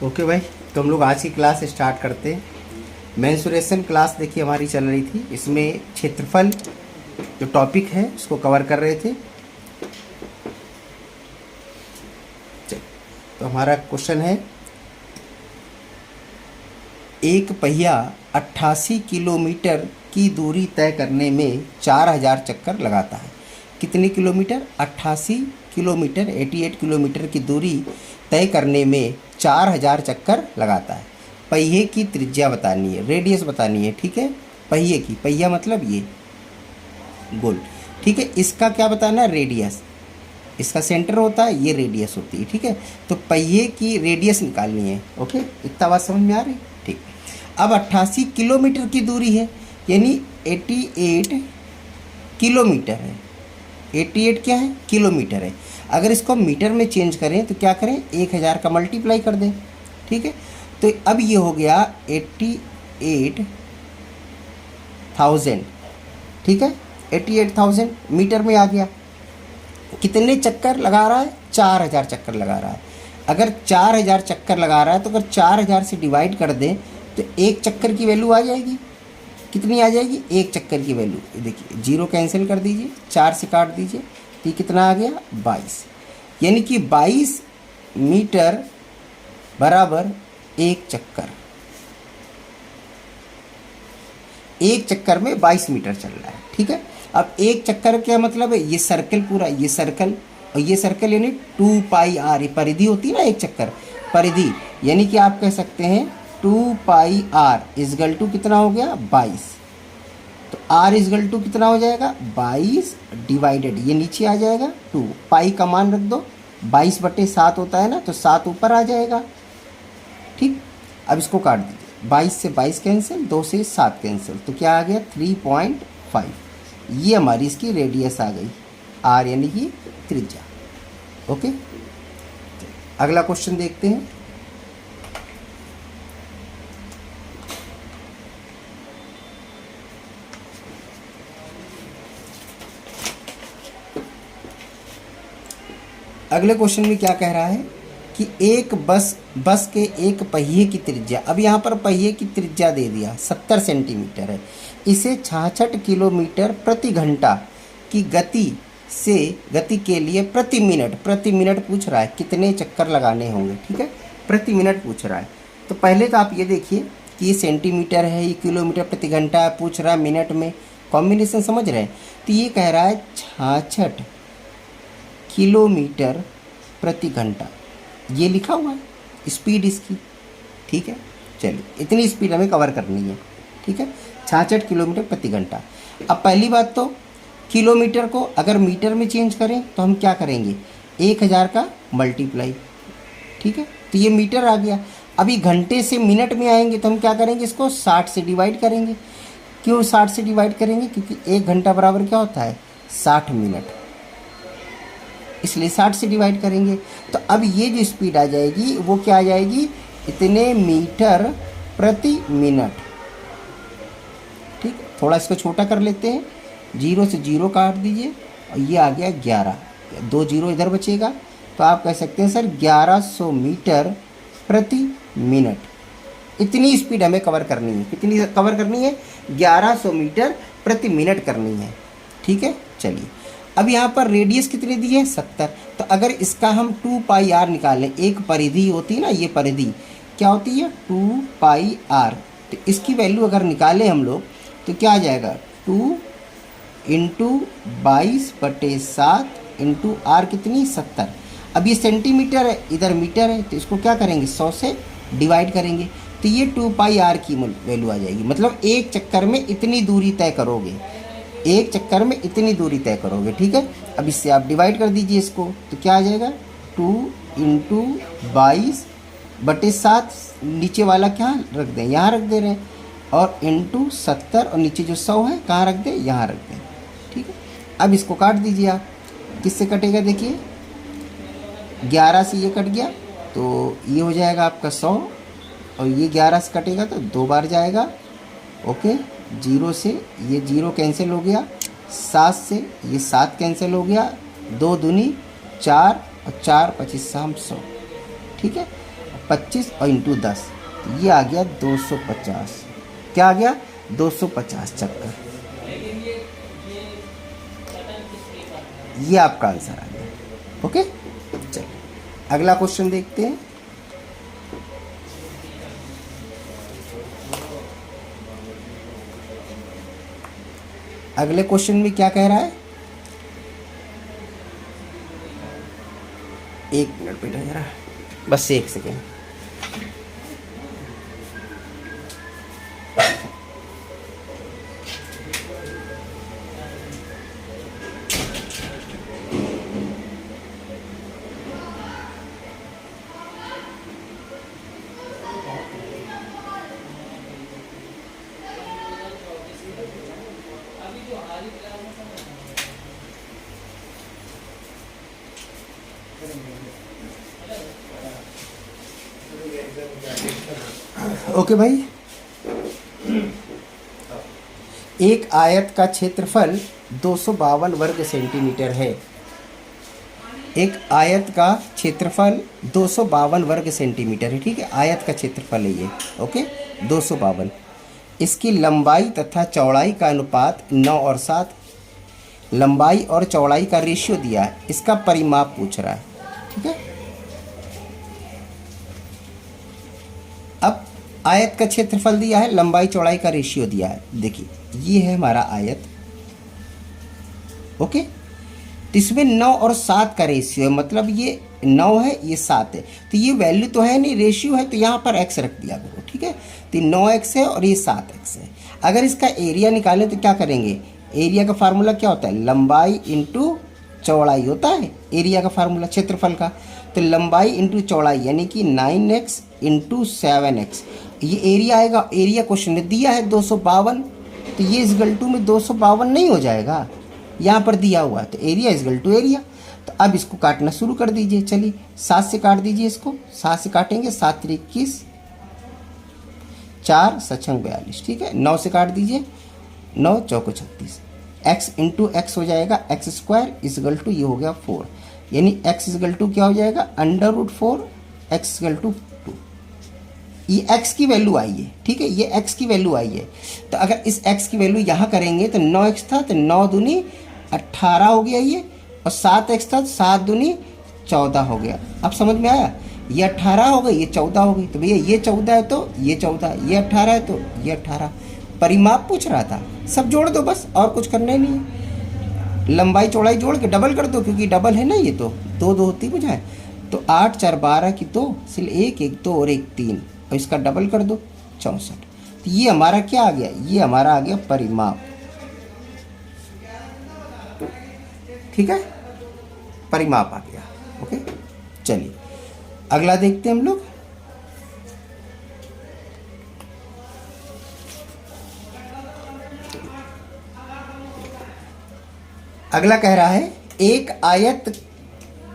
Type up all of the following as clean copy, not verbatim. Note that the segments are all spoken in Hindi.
ओके भाई, तो हम लोग आज की क्लास स्टार्ट करते हैं। मेंसुरेशन क्लास देखिए हमारी चल रही थी, इसमें क्षेत्रफल जो टॉपिक है उसको कवर कर रहे थे। तो हमारा क्वेश्चन है, एक पहिया 88 किलोमीटर की दूरी तय करने में 4000 चक्कर लगाता है। कितने किलोमीटर? 88 किलोमीटर, 88 किलोमीटर की दूरी तय करने में 4000 चक्कर लगाता है। पहिए की त्रिज्या बतानी है, रेडियस बतानी है, ठीक है। पहिए की, पहिया मतलब ये गोल, ठीक है। इसका क्या बताना है? रेडियस। इसका सेंटर होता है, ये रेडियस होती है, ठीक है। तो पहिए की रेडियस निकालनी है। ओके, इतना बात समझ में आ रही? ठीक। अब 88 किलोमीटर की दूरी है, यानी 88 किलोमीटर है। 88 क्या है? किलोमीटर है। अगर इसको मीटर में चेंज करें तो क्या करें? 1000 का मल्टीप्लाई कर दें, ठीक है। तो अब ये हो गया 88,000, ठीक है। 88,000 मीटर में आ गया। कितने चक्कर लगा रहा है? 4000 चक्कर लगा रहा है। अगर 4000 चक्कर लगा रहा है तो अगर 4000 से डिवाइड कर दें तो एक चक्कर की वैल्यू आ जाएगी। कितनी आ जाएगी? एक चक्कर की वैल्यू। देखिए, जीरो कैंसिल कर दीजिए, 4 से काट दीजिए, तो ये कितना आ गया? 22। यानी कि 22 मीटर बराबर एक चक्कर। एक चक्कर में 22 मीटर चल रहा है, ठीक है। अब एक चक्कर क्या मतलब है? ये सर्कल पूरा, ये सर्कल और ये सर्कल, यानी 2 पाई आर, ये परिधि होती है ना एक चक्कर, परिधि। यानी कि आप कह सकते हैं 2 पाई आर इजगल टू कितना हो गया? 22। तो आर इजगल टू कितना हो जाएगा? 22 डिवाइडेड, ये नीचे आ जाएगा 2, पाई का मान रख दो, 22/7 होता है ना, तो 7 ऊपर आ जाएगा, ठीक। अब इसको काट दीजिए, 22 से 22 कैंसिल, 2 से 7 कैंसिल, तो क्या आ गया? 3.5। ये हमारी इसकी रेडियस आ गई, आर यानी कि त्रिज्या। ओके, अगला क्वेश्चन देखते हैं। अगले क्वेश्चन में क्या कह रहा है कि एक बस के एक पहिए की त्रिज्या, अब यहाँ पर पहिए की त्रिज्या दे दिया 70 सेंटीमीटर है। इसे 66 किलोमीटर प्रति घंटा की गति के लिए प्रति मिनट पूछ रहा है कितने चक्कर लगाने होंगे, ठीक है। प्रति मिनट पूछ रहा है। तो पहले तो आप ये देखिए कि ये सेंटीमीटर है, ये किलोमीटर प्रति घंटा है, पूछ रहा है मिनट में, कॉम्बिनेशन समझ रहे हैं। तो ये कह रहा है 66 किलोमीटर प्रति घंटा, ये लिखा हुआ है स्पीड इसकी, ठीक है। चलिए, इतनी स्पीड हमें कवर करनी है, ठीक है। 66 किलोमीटर प्रति घंटा। अब पहली बात तो किलोमीटर को अगर मीटर में चेंज करें तो हम क्या करेंगे? 1000 का मल्टीप्लाई, ठीक है। तो ये मीटर आ गया। अभी घंटे से मिनट में आएंगे तो हम क्या करेंगे? इसको 60 से डिवाइड करेंगे। क्यों 60 से डिवाइड करेंगे? क्योंकि 1 घंटा बराबर क्या होता है? 60 मिनट, इसलिए 60 से डिवाइड करेंगे। तो अब ये जो स्पीड आ जाएगी वो क्या आ जाएगी? इतने मीटर प्रति मिनट, ठीक। थोड़ा इसको छोटा कर लेते हैं, 0 से 0 काट दीजिए और ये आ गया 11, 2 0 इधर बचेगा, तो आप कह सकते हैं सर 1100 मीटर प्रति मिनट। इतनी स्पीड हमें कवर करनी है। कितनी कवर करनी है? 1100 मीटर प्रति मिनट करनी है, ठीक है। चलिए, अब यहाँ पर रेडियस कितनी दी है? 70। तो अगर इसका हम 2 पाई आर निकालें, एक परिधि होती है ना, ये परिधि क्या होती है? 2 पाई आर। तो इसकी वैल्यू अगर निकालें हम लोग तो क्या आ जाएगा? 2 इंटू 22/7 इंटू आर कितनी? 70। अब ये सेंटीमीटर है, इधर मीटर है, तो इसको क्या करेंगे? 100 से डिवाइड करेंगे, तो ये 2 पाई आर की वैल्यू आ जाएगी। मतलब एक चक्कर में इतनी दूरी तय करोगे, एक चक्कर में इतनी दूरी तय करोगे, ठीक है। अब इससे आप डिवाइड कर दीजिए इसको, तो क्या आ जाएगा? 2 इंटू 22/7, नीचे वाला क्या रख दें? यहाँ रख दे रहे हैं, और इंटू 70, और नीचे जो 100 है कहाँ रख दें? यहाँ रख दें, ठीक है। अब इसको काट दीजिए आप, किससे कटेगा? देखिए, 11 से ये कट गया तो ये हो जाएगा आपका 100, और ये 11 से कटेगा तो 2 बार जाएगा, ओके। 0 से ये 0 कैंसिल हो गया, 7 से ये 7 कैंसिल हो गया, 2 दूनी 4 और 4 25 100, ठीक है। 25 और इंटू 10, ये आ गया 250। क्या आ गया? 250 चक्कर। ये आपका आंसर आ गया। ओके, चलिए अगला क्वेश्चन देखते हैं। अगले क्वेश्चन में क्या कह रहा है? एक मिनट बेटा जरा, बस एक सेकेंड। ओके भाई, एक आयत का क्षेत्रफल 252 वर्ग सेंटीमीटर है। एक आयत का क्षेत्रफल 252 वर्ग सेंटीमीटर है, ठीक है, आयत का क्षेत्रफल है ये। ओके, 252। इसकी लंबाई तथा चौड़ाई का अनुपात 9 और 7, लंबाई और चौड़ाई का रेशियो दिया है, इसका परिमाप पूछ रहा है। ठीक है, अब आयत का क्षेत्रफल दिया है, लंबाई चौड़ाई का रेशियो दिया है। देखिए ये है हमारा आयत। ओके, तो इसमें 9 और 7 का रेशियो है, मतलब ये 9 है ये 7 है, तो ये वैल्यू तो है नहीं, रेशियो है, तो यहाँ पर x रख दिया करो। ठीक है, तो 9x है और ये 7x है। अगर इसका एरिया निकालें तो क्या करेंगे? एरिया का फार्मूला क्या होता है? लंबाई इंटू चौड़ाई होता है एरिया का फार्मूला क्षेत्रफल का। तो लंबाई इंटू चौड़ाई यानी कि 9x इंटू 7x, ये एरिया आएगा। एरिया क्वेश्चन में दिया है 252, तो ये इजगल टू में 252 नहीं हो जाएगा, यहाँ पर दिया हुआ है, तो एरिया इजगल टू एरिया। तो अब इसको काटना शुरू कर दीजिए। चलिए 7 से काट दीजिए इसको, 7 से काटेंगे, 7 3 21, 4 7 42। ठीक है, 9 से काट दीजिए, 9 चौको 36, x इंटू एक्स हो जाएगा एक्स स्क्वायर इजगल टू ये हो गया 4, यानी x इजगल टू क्या हो जाएगा? √4 x इजगल टू 2। ये x की वैल्यू आई है। ठीक है, ये x की वैल्यू आई है। तो अगर इस x की वैल्यू यहाँ करेंगे तो 9x था, तो 9 दूनी 18 हो गया ये, और 7x था तो 7 दूनी 14 हो गया। अब समझ में आया? ये 18 हो गई, ये 14 हो गई, तो भैया ये 14 है तो ये 14, ये 18 है तो ये 18। परिमाप पूछ रहा था, सब जोड़ दो बस, और कुछ करना ही नहीं है। लंबाई चौड़ाई जोड़ के डबल कर दो, क्योंकि डबल है ना ये, तो 2 2 होती बुझाए, तो 8 4 12 की 2, सिर्फ 1 1 2 और 1 3, और इसका डबल कर दो 64। तो ये हमारा क्या आ गया? ये हमारा आ गया परिमाप। ठीक है, परिमाप आ गया। ओके, चलिए अगला देखते हैं हम लोग। अगला कह रहा है एक आयत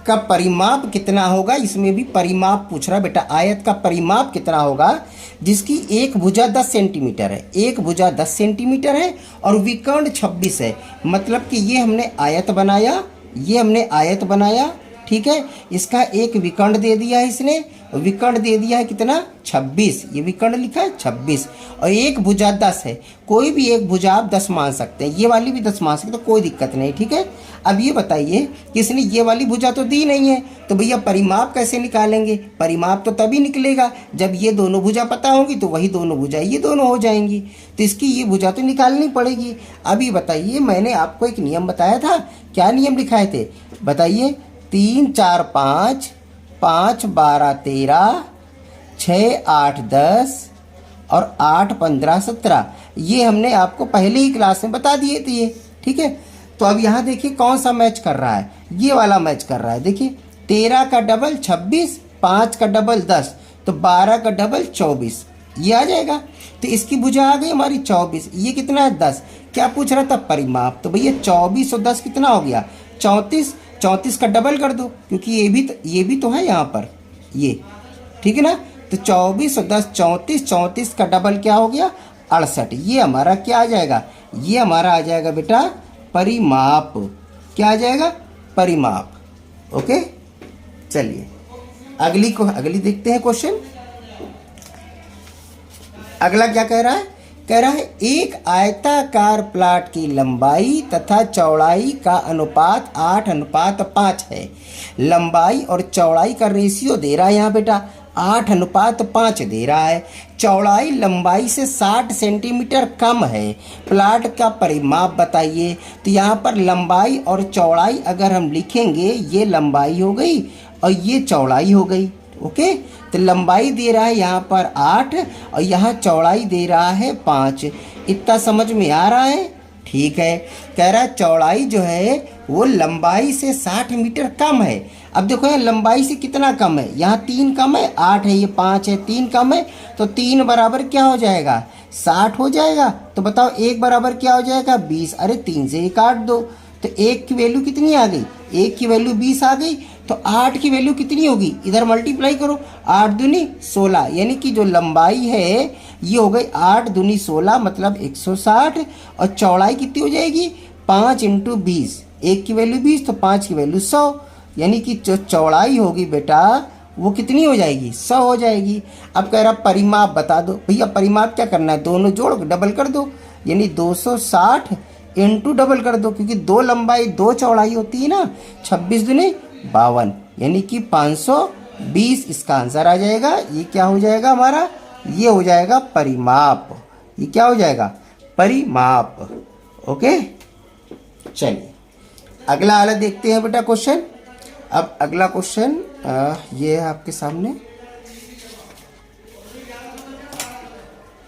का परिमाप कितना होगा। इसमें भी परिमाप पूछ रहा है बेटा, आयत का परिमाप कितना होगा जिसकी एक भुजा 10 सेंटीमीटर है, एक भुजा 10 सेंटीमीटर है और विकर्ण 26 है। मतलब कि ये हमने आयत बनाया, ये हमने आयत बनाया, ठीक है, इसका एक विकर्ण दे दिया है इसने, विकर्ण दे दिया है कितना? 26, ये विकर्ण लिखा है 26, और एक भुजा 10 है। कोई भी एक भुजा आप 10 मान सकते हैं, ये वाली भी 10 मान सकते हैं, तो कोई दिक्कत नहीं। ठीक है, अब ये बताइए कि इसने ये वाली भुजा तो दी नहीं है, तो भैया परिमाप कैसे निकालेंगे? परिमाप तो तभी निकलेगा जब ये दोनों भुजा पता होंगी, तो वही दोनों भुजा ये दोनों हो जाएंगी, तो इसकी ये भुजा तो निकालनी पड़ेगी। अभी बताइए, मैंने आपको एक नियम बताया था, क्या नियम लिखाए थे बताइए? 3 4 5, 5 12 13, 6 8 10 और 8 15 17, ये हमने आपको पहले ही क्लास में बता दिए थे ये। ठीक है, तो अब यहाँ देखिए कौन सा मैच कर रहा है, ये वाला मैच कर रहा है। देखिए 13 का डबल 26, 5 का डबल 10, तो 12 का डबल 24, ये आ जाएगा। तो इसकी भुजा आ गई हमारी 24, ये कितना है? 10। क्या पूछ रहा था? परिमाप। तो भैया 24 और 10 कितना हो गया? 34, 34 का डबल कर दो, क्योंकि ये भी तो है यहाँ पर ये, ठीक है ना। तो 24 और 10 34, 34 का डबल क्या हो गया? 68। ये हमारा क्या आ जाएगा? ये हमारा आ जाएगा बेटा परिमाप। क्या आ जाएगा? परिमाप। ओके, चलिए अगली देखते हैं क्वेश्चन। अगला क्या कह रहा है? कह रहा है एक आयताकार प्लाट की लंबाई तथा चौड़ाई का अनुपात 8:5 है। लंबाई और चौड़ाई का रेशियो दे रहा है यहाँ बेटा 8:5 दे रहा है। चौड़ाई लंबाई से 60 सेंटीमीटर कम है। प्लाट का परिमाप बताइए। तो यहाँ पर लंबाई और चौड़ाई अगर हम लिखेंगे, ये लंबाई हो गई और ये चौड़ाई हो गई। ओके, तो लंबाई दे रहा है यहाँ पर 8 और यहाँ चौड़ाई दे रहा है 5। इतना समझ में आ रहा है? ठीक है। कह रहा है चौड़ाई जो है वो लंबाई से 60 मीटर कम है। अब देखो यहाँ लंबाई से कितना कम है, यहाँ 3 कम है, 8 है, ये 5 है, 3 कम है, तो 3 बराबर क्या हो जाएगा? 60 हो जाएगा। तो बताओ 1 बराबर क्या हो जाएगा? 20। अरे 3 से 1 काट दो, तो 1 की वैल्यू कितनी आ गई? 1 की वैल्यू 20 आ गई। तो 8 की वैल्यू कितनी होगी? इधर मल्टीप्लाई करो, 8 दूनी 16, यानी कि जो लंबाई है ये हो गई 8 दूनी 16 मतलब 160। और चौड़ाई कितनी हो जाएगी? 5 × 20। 1 की वैल्यू 20 तो 5 की वैल्यू 100, यानी कि जो चौड़ाई होगी बेटा वो कितनी हो जाएगी? 100 हो जाएगी। अब कह रहा परिमाप बता दो। भैया परिमाप क्या करना है? दोनों जोड़ डबल कर दो, यानी 260 इंटू डबल कर दो, क्योंकि 2 लंबाई 2 चौड़ाई होती है ना। 26 दूनी 52, यानी कि 520 इसका आंसर आ जाएगा। ये क्या हो जाएगा हमारा? ये हो जाएगा परिमाप। ये क्या हो जाएगा? परिमाप। ओके, चलिए अगला वाला देखते हैं बेटा क्वेश्चन। अब अगला क्वेश्चन ये है आपके सामने।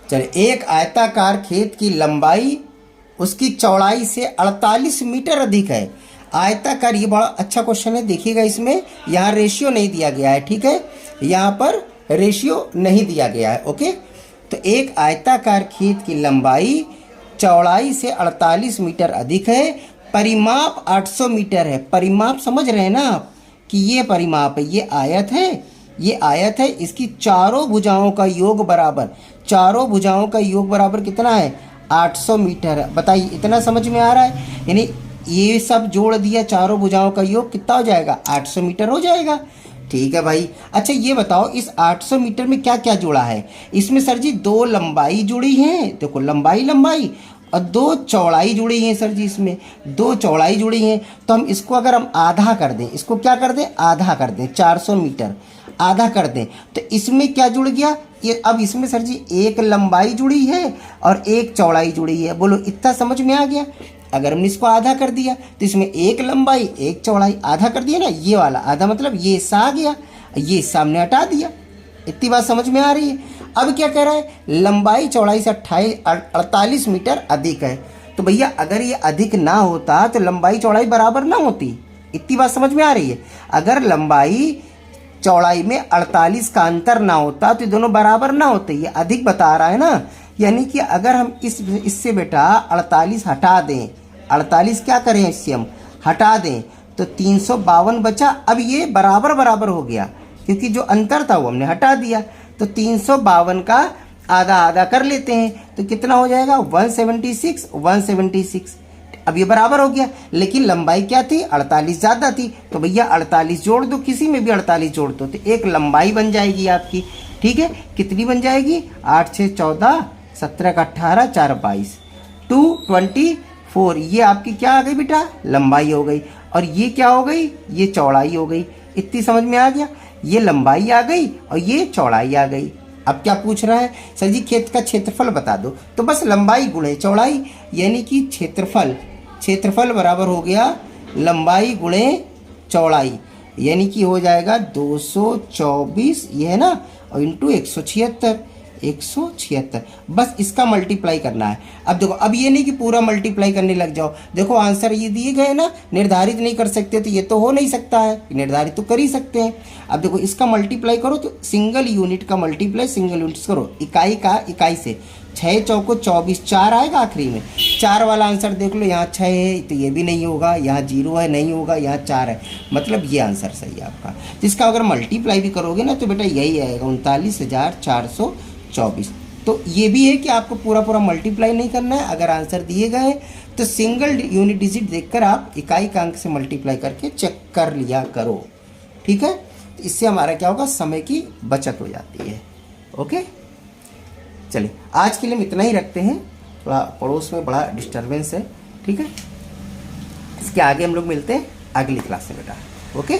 चलिए, एक आयताकार खेत की लंबाई उसकी चौड़ाई से 48 मीटर अधिक है। आयताकार, ये बड़ा अच्छा क्वेश्चन है, देखिएगा इसमें यहाँ रेशियो नहीं दिया गया है। ठीक है, यहाँ पर रेशियो नहीं दिया गया है। ओके, तो एक आयताकार खेत की लंबाई चौड़ाई से 48 मीटर अधिक है। परिमाप 800 मीटर है। परिमाप समझ रहे हैं ना आप कि ये परिमाप है, ये आयत है, ये आयत है, इसकी चारों भुजाओं का योग बराबर, चारों भुजाओं का योग बराबर कितना है? 800 मीटर। बताइए इतना समझ में आ रहा है? यानी ये सब जोड़ दिया, चारों भुजाओं का योग कितना हो जाएगा? 800 मीटर हो जाएगा। ठीक है भाई। अच्छा ये बताओ इस 800 मीटर में क्या क्या जुड़ा है? इसमें सर जी 2 लंबाई जुड़ी है, देखो लंबाई और 2 चौड़ाई जुड़ी हैं सर जी। इसमें 2 चौड़ाई जुड़ी हैं, तो हम इसको अगर हम आधा कर दें, इसको क्या कर दें? आधा कर दें, 400 मीटर आधा कर दें, तो इसमें क्या जुड़ गया? ये अब इसमें सर जी 1 लंबाई जुड़ी है और 1 चौड़ाई जुड़ी है। बोलो इतना समझ में आ गया? अगर हमने इसको आधा कर दिया तो इसमें 1 लंबाई 1 चौड़ाई, आधा कर दिया ना, ये वाला आधा मतलब ये हिस्सा आ गया, ये सामने हटा दिया। इतनी बात समझ में आ रही है? अब क्या कह रहा है? लंबाई चौड़ाई से 48 मीटर अधिक है। तो भैया अगर ये अधिक ना होता तो लंबाई चौड़ाई बराबर ना होती। इतनी बात समझ में आ रही है? अगर लंबाई चौड़ाई में 48 का अंतर ना होता तो दोनों बराबर ना होते। ये अधिक बता रहा है ना, यानी कि अगर हम इससे बेटा 48 हटा दें, 48 क्या करें इससे हम हटा दें, तो 352 बचा। अब ये बराबर बराबर हो गया, क्योंकि जो अंतर था वो हमने हटा दिया। तो 352 का आधा आधा कर लेते हैं, तो कितना हो जाएगा? 176। अब ये बराबर हो गया, लेकिन लंबाई क्या थी? 48 ज़्यादा थी। तो भैया 48 जोड़ दो, किसी में भी 48 जोड़ दो, तो एक लंबाई बन जाएगी आपकी। ठीक है, कितनी बन जाएगी? 8 6 14, 17 का 18, 4 22, 224। ये आपकी क्या आ गई बेटा? लंबाई हो गई। और ये क्या हो गई? ये चौड़ाई हो गई। इतनी समझ में आ गया? ये लंबाई आ गई और ये चौड़ाई आ गई। अब क्या पूछ रहा है? सर जी खेत का क्षेत्रफल बता दो। तो बस लंबाई गुणे चौड़ाई, यानी कि क्षेत्रफल बराबर हो गया लंबाई गुणे चौड़ाई, यानी कि हो जाएगा 224, ये है ना, और इंटू 176। बस इसका मल्टीप्लाई करना है। अब देखो, अब ये नहीं कि पूरा मल्टीप्लाई करने लग जाओ। देखो आंसर ये दिए गए ना, निर्धारित नहीं कर सकते तो ये तो हो नहीं सकता है, निर्धारित तो कर ही सकते हैं। अब देखो इसका मल्टीप्लाई करो तो सिंगल यूनिट का मल्टीप्लाई सिंगल यूनिट करो, इकाई का इकाई से। 6 चौको 24, 4 आएगा आखिरी में। 4 वाला आंसर देख लो, यहाँ 6 है तो ये भी नहीं होगा, यहाँ 0 है नहीं होगा, यहाँ 4 है, मतलब ये आंसर सही है आपका। जिसका अगर मल्टीप्लाई भी करोगे ना तो बेटा यही आएगा 39,424। तो ये भी है कि आपको पूरा मल्टीप्लाई नहीं करना है। अगर आंसर दिए गए तो सिंगल यूनिट डिजिट देखकर आप इकाई का अंक से मल्टीप्लाई करके चेक कर लिया करो। ठीक है, तो इससे हमारा क्या होगा, समय की बचत हो जाती है। ओके, चलिए आज के लिए हम इतना ही रखते हैं, थोड़ा पड़ोस में बड़ा डिस्टरबेंस है, ठीक है। इसके आगे हम लोग मिलते हैं अगली क्लास में बेटा। ओके।